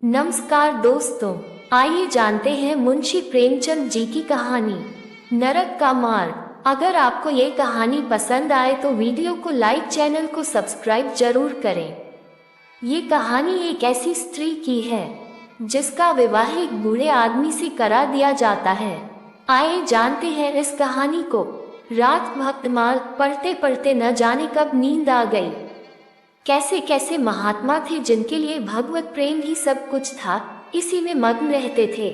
नमस्कार दोस्तों, आइए जानते हैं मुंशी प्रेमचंद जी की कहानी नरक का मार्ग। अगर आपको ये कहानी पसंद आए तो वीडियो को लाइक, चैनल को सब्सक्राइब जरूर करें। ये कहानी एक ऐसी स्त्री की है जिसका विवाह एक बूढ़े आदमी से करा दिया जाता है। आइए जानते हैं इस कहानी को। रात भक्तमाल पढ़ते पढ़ते न जाने कब नींद आ गई। कैसे कैसे महात्मा थे जिनके लिए भगवत प्रेम ही सब कुछ था, इसी में मग्न रहते थे।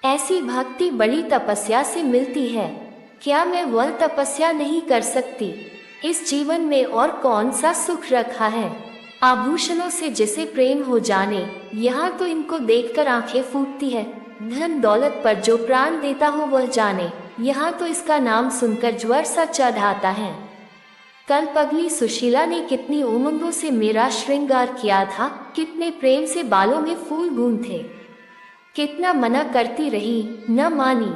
ऐसी भक्ति बड़ी तपस्या से मिलती है। क्या मैं वह तपस्या नहीं कर सकती? इस जीवन में और कौन सा सुख रखा है? आभूषणों से जिसे प्रेम हो जाने, यहाँ तो इनको देखकर आंखें फूटती है। धन दौलत पर जो प्राण देता हो वह जाने, यहाँ तो इसका नाम सुनकर ज्वर सा चढ़ आता है। कल पगली सुशीला ने कितनी उमंगों से मेरा श्रृंगार किया था, कितने प्रेम से बालों में फूल गूंथे। कितना मना करती रही, न मानी।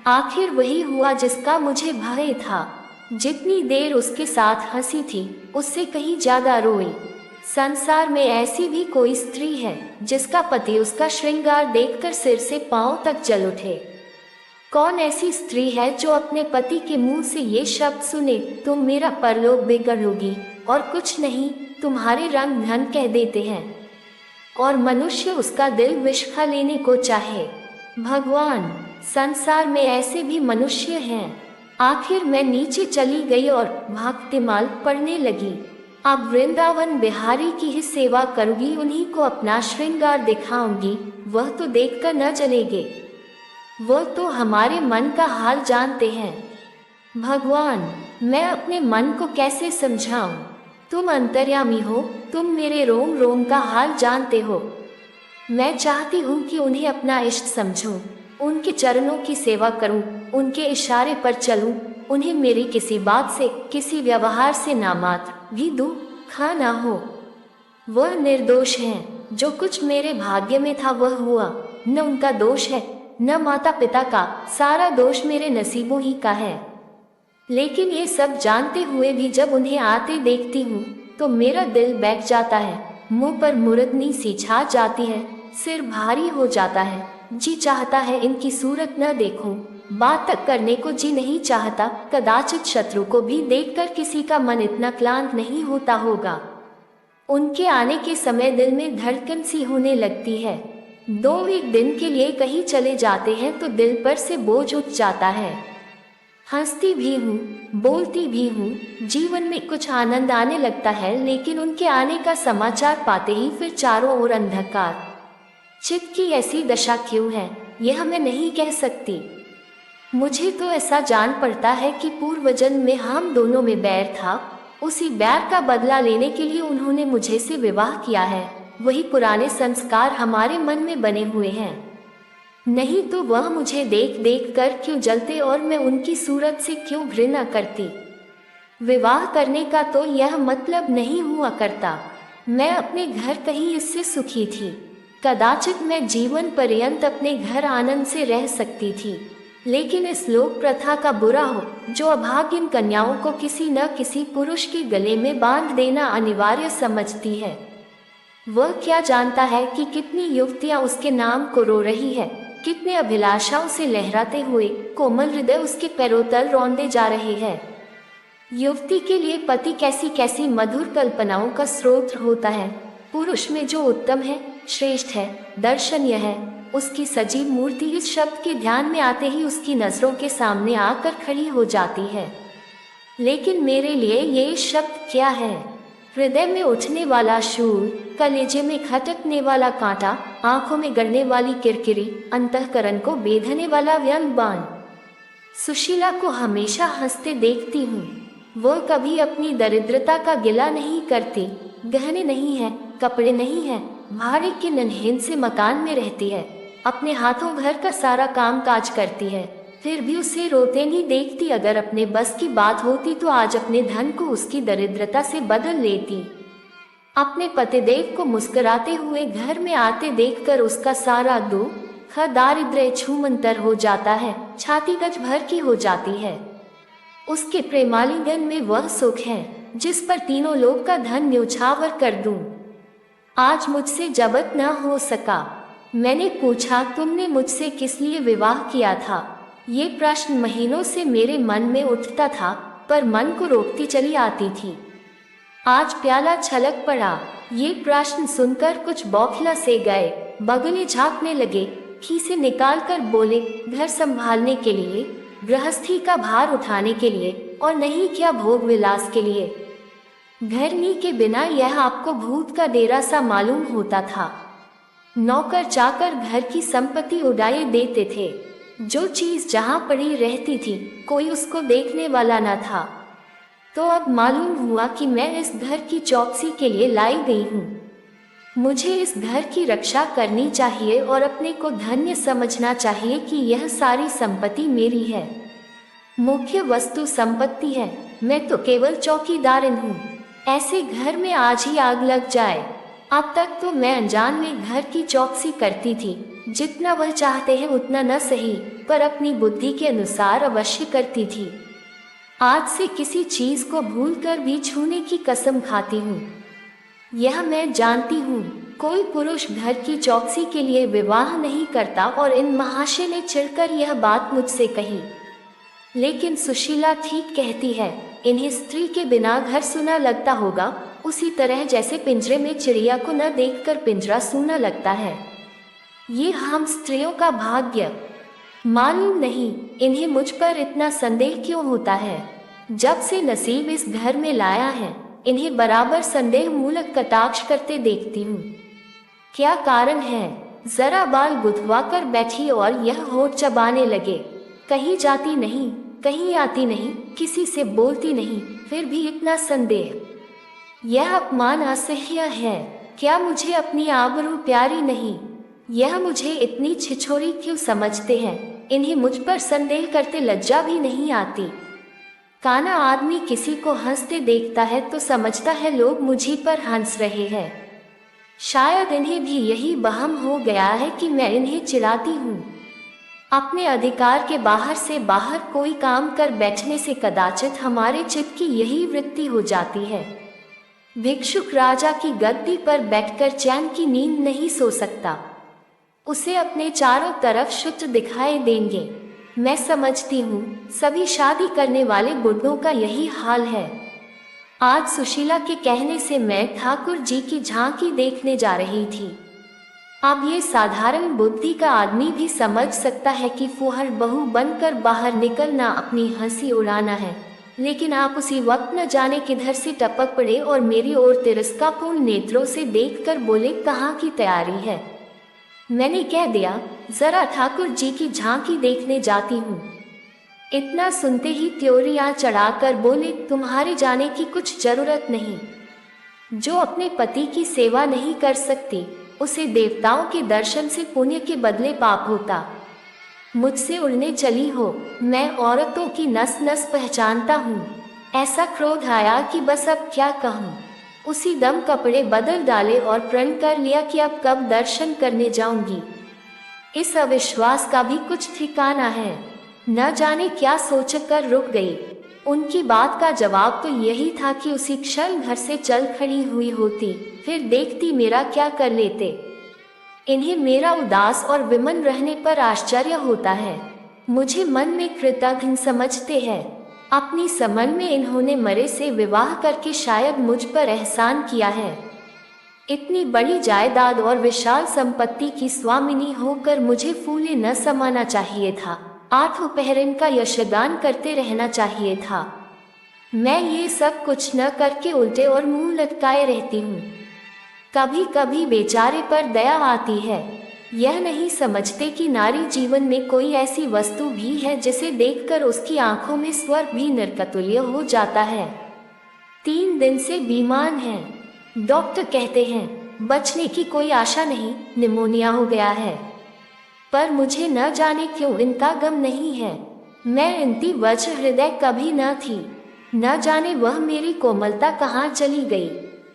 आखिर वही हुआ जिसका मुझे भय था। जितनी देर उसके साथ हंसी थी, उससे कहीं ज्यादा रोई। संसार में ऐसी भी कोई स्त्री है जिसका पति उसका श्रृंगार देखकर सिर से पांव तक जल उठे? कौन ऐसी स्त्री है जो अपने पति के मुंह से ये शब्द सुने, तुम मेरा परलोक बिगड़ोगी और कुछ नहीं, तुम्हारे रंग धन कह देते हैं, और मनुष्य उसका दिल विष खा लेने को चाहे? भगवान, संसार में ऐसे भी मनुष्य हैं। आखिर मैं नीचे चली गई और भक्तिमाल पढ़ने लगी। अब वृंदावन बिहारी की ही सेवा करूंगी, उन्हीं को अपना श्रृंगार दिखाऊंगी। वह तो देखकर न चलेंगे, वो तो हमारे मन का हाल जानते हैं। भगवान, मैं अपने मन को कैसे समझाऊं? तुम अंतर्यामी हो, तुम मेरे रोम रोम का हाल जानते हो। मैं चाहती हूँ कि उन्हें अपना इष्ट समझूं, उनके चरणों की सेवा करूं, उनके इशारे पर चलूं, उन्हें मेरी किसी बात से, किसी व्यवहार से नामात्र भी दुख ना हो। वह निर्दोष हैं। जो कुछ मेरे भाग्य में था वह हुआ। न उनका दोष है, न माता पिता का, सारा दोष मेरे नसीबों ही का है। लेकिन ये सब जानते हुए भी जब उन्हें आते देखती हूँ तो मेरा दिल बैठ जाता है। मुंह पर मुरदनी सी छा जाती है, सिर भारी हो जाता है। जी चाहता है इनकी सूरत न देखूं, बात तक करने को जी नहीं चाहता। कदाचित शत्रु को भी देखकर किसी का मन इतना क्लांत नहीं होता होगा। उनके आने के समय दिल में धड़कन सी होने लगती है। दो एक दिन के लिए कहीं चले जाते हैं तो दिल पर से बोझ उठ जाता है। हंसती भी हूँ, बोलती भी हूँ, जीवन में कुछ आनंद आने लगता है, लेकिन उनके आने का समाचार पाते ही फिर चारों ओर अंधकार। चित्त की ऐसी दशा क्यों है, यह मैं नहीं कह सकती। मुझे तो ऐसा जान पड़ता है कि पूर्व जन्म में हम दोनों में बैर था। उसी बैर का बदला लेने के लिए उन्होंने मुझे से विवाह किया है। वही पुराने संस्कार हमारे मन में बने हुए हैं। नहीं तो वह मुझे देख देख कर क्यों जलते और मैं उनकी सूरत से क्यों घृणा करती। विवाह करने का तो यह मतलब नहीं हुआ करता। मैं अपने घर कहीं इससे सुखी थी। कदाचित मैं जीवन पर्यंत अपने घर आनंद से रह सकती थी। लेकिन इस लोक प्रथा का बुरा हो जो अभागिन कन्याओं को किसी न किसी पुरुष के गले में बांध देना अनिवार्य समझती है। वह क्या जानता है कि कितनी युवतियां उसके नाम को रो रही है, कितने अभिलाषाओं से लहराते हुए कोमल हृदय उसके पैरों तल रौंदे जा रहे हैं। युवती के लिए पति कैसी कैसी मधुर कल्पनाओं का स्रोत होता है। पुरुष में जो उत्तम है, श्रेष्ठ है, दर्शनीय है, उसकी सजीव मूर्ति इस शब्द के ध्यान में आते ही उसकी नजरों के सामने आकर खड़ी हो जाती है। लेकिन मेरे लिए ये शब्द क्या है? हृदय में उठने वाला शूल, कलेजे में खटकने वाला कांटा, आंखों में गड़ने वाली किरकिरी, अंतःकरण को बेधने वाला व्यंग बाण। सुशीला को हमेशा हंसते देखती हूँ। वह कभी अपनी दरिद्रता का गिला नहीं करती। गहने नहीं है, कपड़े नहीं है, भाड़े के नन्हें से मकान में रहती है। अपने हाथों घर का सारा काम काज करती है, फिर भी उसे रोते नहीं देखती। अगर अपने बस की बात होती तो आज अपने धन को उसकी दरिद्रता से बदल लेती। अपने पतिदेव को मुस्कुराते हुए घर में आते देखकर उसका सारा दुख दारिद्र्य छूमंतर हो जाता है, छाती गज भर की हो जाती है। उसके प्रेमालिंगन में वह सुख है जिस पर तीनों लोक का धन न्यौछावर कर दूं। आज मुझसे जबत न हो सका। मैंने पूछा, तुमने मुझसे किस लिए विवाह किया था? ये प्रश्न महीनों से मेरे मन में उठता था, पर मन को रोकती चली आती थी। आज प्याला छलक पड़ा। ये प्रश्न सुनकर कुछ बौखला से गए, बगले झांकने लगे, खीसे निकाल कर बोले, घर संभालने के लिए, गृहस्थी का भार उठाने के लिए, और नहीं क्या भोग विलास के लिए। घरनी के बिना यह आपको भूत का डेरा सा मालूम होता था। नौकर चाकर घर की संपत्ति उड़ाए देते थे। जो चीज जहां पड़ी रहती थी, कोई उसको देखने वाला न था। तो अब मालूम हुआ कि मैं इस घर की चौकसी के लिए लाई गई हूँ। मुझे इस घर की रक्षा करनी चाहिए और अपने को धन्य समझना चाहिए कि यह सारी संपत्ति मेरी है। मुख्य वस्तु संपत्ति है, मैं तो केवल चौकीदारिन हूँ। ऐसे घर में आज ही आग लग जाए। अब तक तो मैं अनजान में घर की चौकसी करती थी, जितना वह चाहते हैं उतना न सही, पर अपनी बुद्धि के अनुसार अवश्य करती थी। आज से किसी चीज को भूलकर भी छूने की कसम खाती हूँ। यह मैं जानती हूँ, कोई पुरुष घर की चौकसी के लिए विवाह नहीं करता, और इन महाशय ने चिढ़कर यह बात मुझसे कही। लेकिन सुशीला ठीक कहती है, इन्हें स्त्री के बिना घर सुना लगता होगा, उसी तरह जैसे पिंजरे में चिड़िया को न देखकर पिंजरा सूना लगता है। ये हम स्त्रियों का भाग्य। मालूम नहीं इन्हें मुझ पर इतना संदेह क्यों होता है। जब से नसीब इस घर में लाया है, इन्हें बराबर संदेह मूलक कटाक्ष करते देखती हूँ। क्या कारण है? जरा बाल गुथवा कर बैठी और यह होठ चबाने लगे। कहीं जाती नहीं, कहीं आती नहीं, किसी से बोलती नहीं, फिर भी इतना संदेह। यह अपमान असह्य है। क्या मुझे अपनी आबरू प्यारी नहीं? यह मुझे इतनी छिछोरी क्यों समझते हैं? इन्हें मुझ पर संदेह करते लज्जा भी नहीं आती। काना आदमी किसी को हंसते देखता है तो समझता है लोग मुझी पर हंस रहे हैं। शायद इन्हें भी यही वहम हो गया है कि मैं इन्हें चिढ़ाती हूँ। अपने अधिकार के बाहर से बाहर कोई काम कर बैठने से कदाचित हमारे चित्त की यही वृत्ति हो जाती है। भिक्षुक राजा की गद्दी पर बैठकर चैन की नींद नहीं सो सकता। उसे अपने चारों तरफ शुद्ध दिखाई देंगे। मैं समझती हूँ सभी शादी करने वाले बुढ़ों का यही हाल है। आज सुशीला के कहने से मैं ठाकुर जी की झांकी देखने जा रही थी। अब ये साधारण बुद्धि का आदमी भी समझ सकता है कि फुहर बहू बनकर बाहर निकलना अपनी हंसी उड़ाना है, लेकिन आप उसी वक्त न जाने किधर से टपक पड़े और मेरी ओर तिरस्कारपूर्ण नेत्रों से देखकर बोले, कहाँ की तैयारी है? मैंने कह दिया, जरा ठाकुर जी की झांकी देखने जाती हूँ। इतना सुनते ही त्योरियां चढ़ाकर बोले, तुम्हारे जाने की कुछ जरूरत नहीं। जो अपने पति की सेवा नहीं कर सकती, उसे देवताओं के दर्शन से पुण्य के बदले पाप होता। मुझसे उड़ने चली हो। मैं औरतों की नस नस पहचानता हूँ। ऐसा क्रोध आया कि बस अब क्या कहूँ। उसी दम कपड़े बदल डाले और प्रण कर लिया कि अब कब दर्शन करने जाऊंगी। इस अविश्वास का भी कुछ ठिकाना है। न जाने क्या सोचकर रुक गई। उनकी बात का जवाब तो यही था कि उसी क्षण घर से चल खड़ी हुई होती, फिर देखती मेरा क्या कर लेते। इन्हें मेरा उदास और विमन रहने पर आश्चर्य होता है। मुझे मन में कृतघ्न समझते हैं। अपनी समझ में इन्होंने मरे से विवाह करके शायद मुझ पर एहसान किया है। इतनी बड़ी जायदाद और विशाल संपत्ति की स्वामिनी होकर मुझे फूले न समाना चाहिए था। आठों पहर का यशगान करते रहना चाहिए था। मैं ये सब कुछ न करके उल्टे और मुंह लटकाए रहती हूँ। कभी कभी बेचारे पर दया आती है। यह नहीं समझते कि नारी जीवन में कोई ऐसी वस्तु भी है जिसे देखकर उसकी आंखों में स्वर्ग भी नरकतुल्य हो जाता है। 3 दिन से बीमार हैं। डॉक्टर कहते हैं बचने की कोई आशा नहीं, निमोनिया हो गया है। पर मुझे न जाने क्यों इनका गम नहीं है। मैं इनती वज्र हृदय कभी न थी। न जाने वह मेरी कोमलता कहाँ चली गई।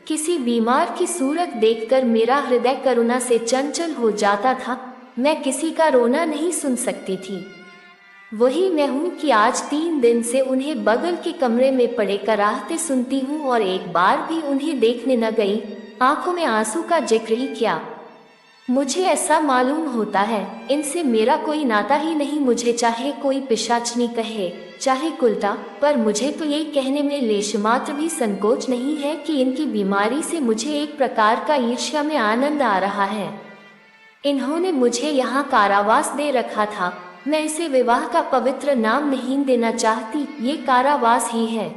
किसी बीमार की सूरत देखकर मेरा हृदय करुणा से चंचल हो जाता था। मैं किसी का रोना नहीं सुन सकती थी। वही मैं हूँ कि आज 3 दिन से उन्हें बगल के कमरे में पड़े कराहते सुनती हूँ और एक बार भी उन्हें देखने न गई। आंखों में आंसू का जिक्र ही क्या। मुझे ऐसा मालूम होता है इनसे मेरा कोई नाता ही नहीं, मुझे चाहे कोई पिशाचनी कहे चाहे कुलटा, पर मुझे तो ये कहने में लेश मात्र भी संकोच नहीं है कि इनकी बीमारी से मुझे एक प्रकार का ईर्ष्या में आनंद आ रहा है। इन्होंने मुझे यहाँ कारावास दे रखा था, मैं इसे विवाह का पवित्र नाम नहीं देना चाहती, ये कारावास ही है।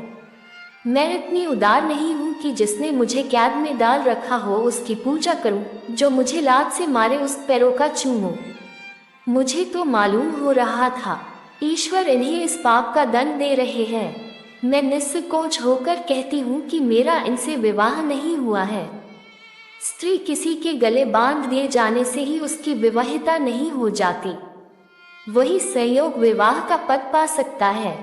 मैं इतनी उदार नहीं हूँ कि जिसने मुझे कैद में डाल रखा हो उसकी पूजा करूँ, जो मुझे लात से मारे उस पैरों का चूमूं। मुझे तो मालूम हो रहा था ईश्वर इन्हें इस पाप का दंड दे रहे हैं। मैं निस्संकोच होकर कहती हूँ कि मेरा इनसे विवाह नहीं हुआ है। स्त्री किसी के गले बांध दिए जाने से ही उसकी विवाहिता नहीं हो जाती, वही संयोग विवाह का पद पा सकता है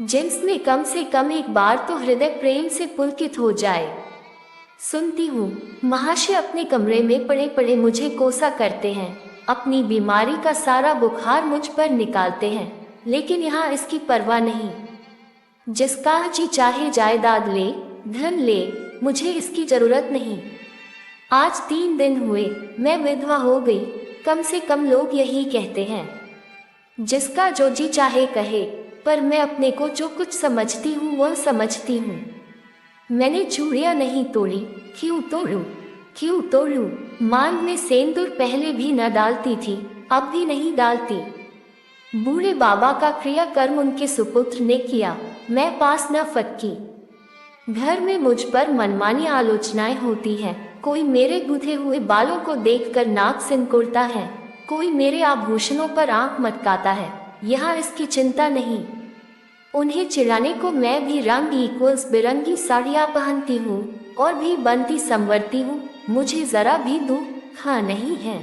जिसमें कम से कम एक बार तो हृदय प्रेम से पुलकित हो जाए। सुनती हूँ महाशय अपने कमरे में पड़े पड़े मुझे कोसा करते हैं, अपनी बीमारी का सारा बुखार मुझ पर निकालते हैं, लेकिन यहाँ इसकी परवाह नहीं। जिसका जी चाहे जायदाद ले, धन ले, मुझे इसकी जरूरत नहीं। आज 3 दिन हुए मैं विधवा हो गई, कम से कम लोग यही कहते हैं। जिसका जो जी चाहे कहे, पर मैं अपने को जो कुछ समझती हूँ वह समझती हूँ। मैंने चूड़ियाँ नहीं तोड़ी, क्यों तोड़ूं, क्यों तोड़ूं। मांग में सेंदूर पहले भी न डालती थी, अब भी नहीं डालती। बूढ़े बाबा का क्रियाकर्म उनके सुपुत्र ने किया, मैं पास न फटकी। घर में मुझ पर मनमानी आलोचनाएं होती हैं, कोई मेरे गुथे हुए बालों को देखकर नाक सिनकोड़ता है, कोई मेरे आभूषणों पर आंख मटकाता है, यहाँ इसकी चिंता नहीं। उन्हें चिढ़ाने को मैं भी रंग इक्वल्स बिरंगी साड़ियाँ पहनती हूँ और भी बनती संवरती हूँ, मुझे जरा भी दुख नहीं है।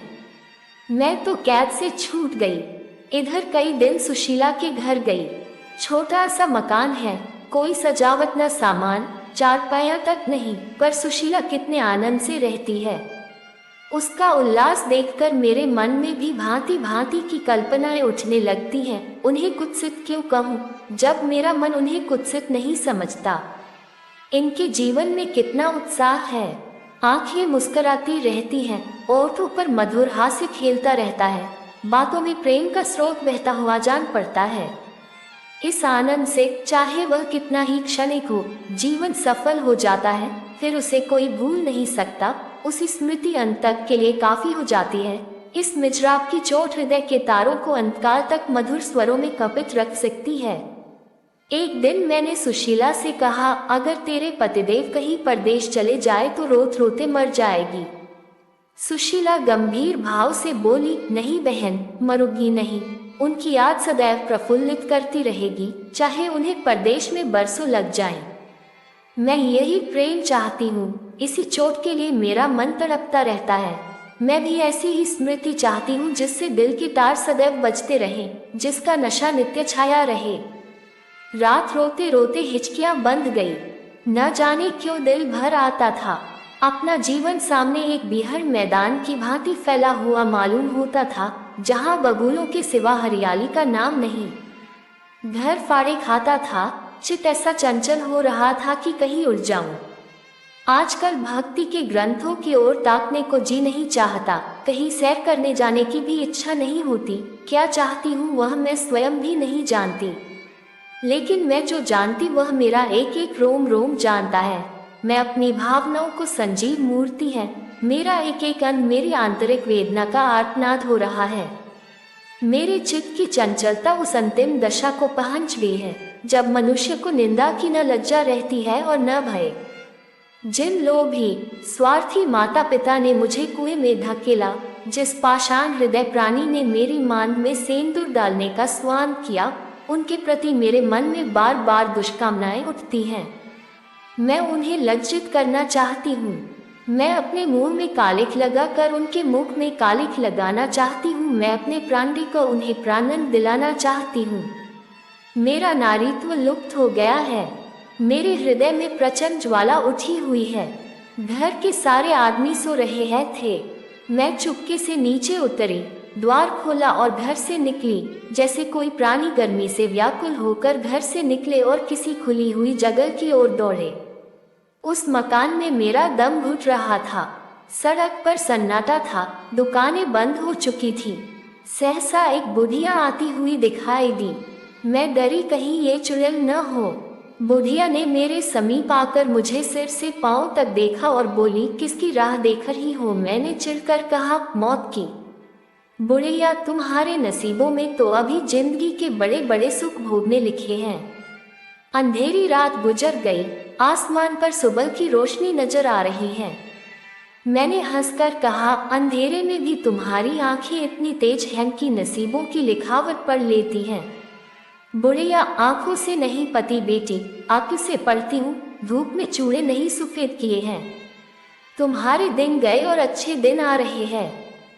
मैं तो कैद से छूट गई। इधर कई दिन सुशीला के घर गई। छोटा सा मकान है, कोई सजावट न सामान, चारपाया तक नहीं, पर सुशीला कितने आनंद से रहती है। उसका उल्लास देखकर मेरे मन में भी भांति भांति की कल्पनाएं उठने लगती हैं। उन्हें कुत्सित क्यों कहूँ, जब मेरा मन उन्हें कुत्सित नहीं समझता। इनके जीवन में कितना उत्साह है, आंखें मुस्कुराती रहती हैं, ओठों पर मधुर हास्य खेलता रहता है, बातों में प्रेम का स्रोत बहता हुआ जान पड़ता है। इस आनंद से चाहे वह कितना ही क्षणिक हो, जीवन सफल हो जाता है, फिर उसे कोई भूल नहीं सकता। उसी स्मृति अंत तक के लिए काफी हो जाती है। इस मिजराब की चोट हृदय के तारों को अंतकाल तक मधुर स्वरों में कपित रख सकती है। एक दिन मैंने सुशीला से कहा, अगर तेरे पतिदेव कहीं परदेश चले जाए तो रोते रोते मर जाएगी। सुशीला गंभीर भाव से बोली, नहीं बहन, मरूंगी नहीं, उनकी याद सदैव प्रफुल्लित करती रहेगी, चाहे उन्हें परदेश में बरसों लग जाएं। मैं यही प्रेम चाहती हूँ, इसी चोट के लिए मेरा मन तड़पता रहता है। मैं भी ऐसी ही स्मृति चाहती हूँ जिससे दिल की तार सदैव बजते रहे, जिसका नशा नित्य छाया रहे। रात रोते रोते हिचकियाँ बंध गई। न जाने क्यों दिल भर आता था। अपना जीवन सामने एक बीहड़ मैदान की भांति फैला हुआ मालूम होता था, जहाँ बबूलों के सिवा हरियाली का नाम नहीं। घर फाड़े खाता था, चित ऐसा चंचल हो रहा था कि कहीं उड़ जाऊं। आजकल भक्ति के ग्रंथों की ओर ताकने को जी नहीं चाहता, कहीं सैर करने जाने की भी इच्छा नहीं होती। क्या चाहती हूँ वह मैं स्वयं भी नहीं जानती, लेकिन मैं जो जानती वह मेरा एक एक रोम रोम जानता है। मैं अपनी भावनाओं को संजीव मूर्ति है, मेरा एक एक अंग मेरी आंतरिक वेदना का आर्तनाद हो रहा है। मेरे चित्त की चंचलता उस अंतिम दशा को पहुंच गई है, जब मनुष्य को निंदा की न लज्जा रहती है और न भय। जिन लोभी स्वार्थी माता पिता ने मुझे कुएं में धकेला, जिस पाषाण हृदय प्राणी ने मेरी मांग में सेंदूर डालने का स्वान किया, उनके प्रति मेरे मन में बार बार दुष्कामनाएं उठती हैं। मैं उन्हें लज्जित करना चाहती हूँ। मैं अपने मुंह में कालिख लगाकर उनके मुख में कालिख लगाना चाहती हूँ। मैं अपने प्राणी को उन्हें प्राणंद दिलाना चाहती हूँ। मेरा नारीत्व लुप्त हो गया है। मेरे हृदय में प्रचंड ज्वाला उठी हुई है। घर के सारे आदमी सो रहे हैं थे। मैं चुपके से नीचे उतरी, द्वार खोला और घर से निकली, जैसे कोई प्राणी गर्मी से व्याकुल होकर घर से निकले और किसी खुली हुई जगह की ओर दौड़े। उस मकान में मेरा दम घुट रहा था। सड़क पर सन्नाटा था, दुकानें बंद हो चुकी थी। सहसा एक बुढ़िया आती हुई दिखाई दी। मैं डरी कहीं ये चुड़ैल न हो। बुढ़िया ने मेरे समीप आकर मुझे सिर से पांव तक देखा और बोली, किसकी राह देख रही हो? मैंने चिढ़कर कहा, मौत की। बुढ़िया, तुम्हारे नसीबों में तो अभी जिंदगी के बड़े बड़े सुख भोगने लिखे हैं। अंधेरी रात गुजर गई, आसमान पर सुबह की रोशनी नजर आ रही है। मैंने हंसकर कहा, अंधेरे में भी तुम्हारी आंखें इतनी तेज हैं कि नसीबों की लिखावट पढ़ लेती हैं। बुढ़िया, आंखों से नहीं पति बेटी, आंखों से पढ़ती हूँ। धूप में चूड़े नहीं सफेद किए हैं। तुम्हारे दिन गए और अच्छे दिन आ रहे हैं।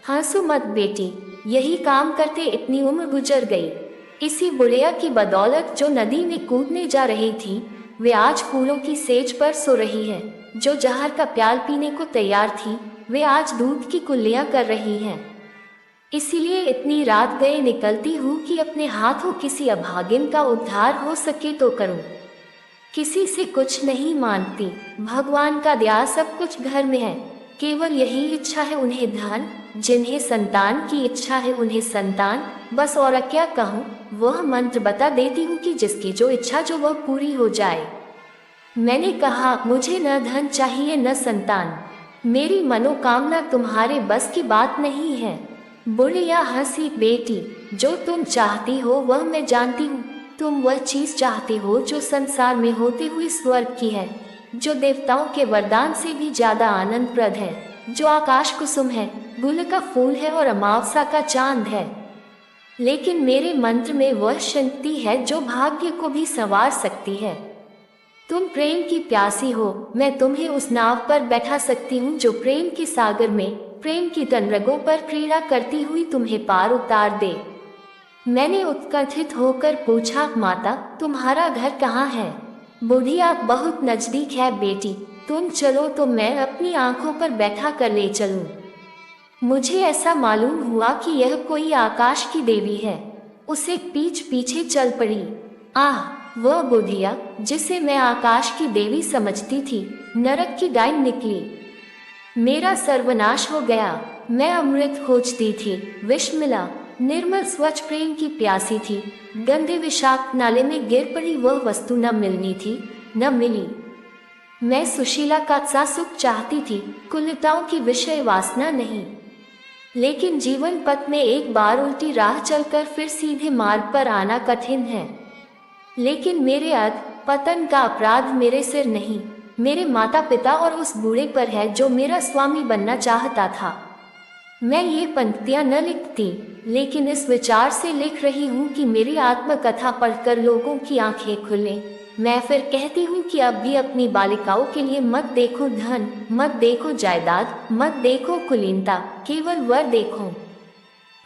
हंसो मत बेटी, यही काम करते इतनी उम्र गुजर गई। इसी बुढ़िया की बदौलत जो नदी में कूदने जा रही थी, वे आज फूलों की सेज पर सो रही है। जो जहर का प्याल पीने को तैयार थी, वे आज दूध की कुल्लियां कर रही हैं। इसीलिए इतनी रात गए निकलती हूँ कि अपने हाथों किसी अभागिन का उद्धार हो सके तो करूँ। किसी से कुछ नहीं मांगती, भगवान का दया सब कुछ घर में है। केवल यही इच्छा है उन्हें धन, जिन्हें संतान की इच्छा है उन्हें संतान। बस और क्या कहूँ, वह मंत्र बता देती हूँ कि जिसकी जो इच्छा जो वह पूरी हो जाए। मैंने कहा, मुझे न धन चाहिए न संतान, मेरी मनोकामना तुम्हारे बस की बात नहीं है। बुढ़िया हंसी, बेटी, जो तुम चाहती हो वह मैं जानती हूँ। तुम वह चीज चाहती हो जो संसार में होते हुए स्वर्ग की है, जो देवताओं के वरदान से भी ज्यादा आनंदप्रद है, जो आकाश कुसुम है, गुल का फूल है और अमावस्या का चांद है। लेकिन मेरे मंत्र में वह शक्ति है जो भाग्य को भी संवार सकती है। तुम प्रेम की प्यासी हो, मैं तुम्हें उस नाव पर बैठा सकती हूँ जो प्रेम के सागर में, प्रेम की तनरगों पर क्रीड़ा करती हुई तुम्हें पार उतार दे। मैंने उत्कंठित होकर पूछा, माता तुम्हारा घर कहाँ है? बुढ़िया, बहुत नजदीक है बेटी, तुम चलो तो मैं अपनी आंखों पर बैठा कर ले चलूं। मुझे ऐसा मालूम हुआ कि यह कोई आकाश की देवी है। उसे पीछे चल पड़ी। आह, वह बुढ़िया जिसे मैं आकाश की देवी समझती थी, नरक की डाइन निकली। मेरा सर्वनाश हो गया। मैं अमृत खोजती थी, विष मिला। निर्मल स्वच्छ प्रेम की प्यासी थी, गंदे विषाक्त नाले में गिर पड़ी वह वस्तु न मिलनी थी, न मिली। मैं सुशीला का सा सुख चाहती थी, कुलिताओं की विषय वासना नहीं। लेकिन जीवन पथ में एक बार उल्टी राह चलकर फिर सीधे मार्ग पर आना कठिन है। लेकिन मेरे अध पतन का अपराध मेरे सिर नहीं, मेरे माता पिता और उस बूढ़े पर है जो मेरा स्वामी बनना चाहता था। मैं ये पंक्तियां न लिखती, लेकिन इस विचार से लिख रही हूँ कि मेरी आत्मकथा पढ़कर लोगों की आंखें खुलें। मैं फिर कहती हूँ कि अब भी अपनी बालिकाओं के लिए मत देखो धन, मत देखो जायदाद, मत देखो कुलीनता, केवल वर देखो।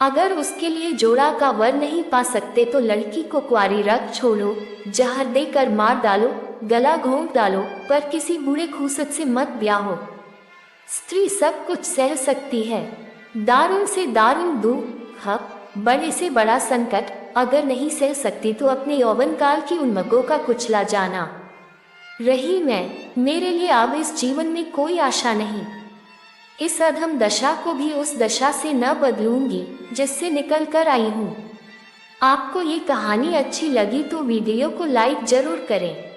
अगर उसके लिए जोड़ा का वर नहीं पा सकते तो लड़की को कुंवारी रख छोड़ो, जहर देकर मार डालो, गला घोंट डालो, पर किसी बूढ़े खूसट से मत ब्याहो। स्त्री सब कुछ सह सकती है, दारुण से दारुण दुख, बड़े से बड़ा संकट अगर नहीं सह सकती तो अपने यौवन काल की उन्मगों का कुचला जाना। रही मैं, मेरे लिए अब इस जीवन में कोई आशा नहीं। इस अधम दशा को भी उस दशा से न बदलूंगी जिससे निकल कर आई हूँ। आपको ये कहानी अच्छी लगी तो वीडियो को लाइक जरूर करें।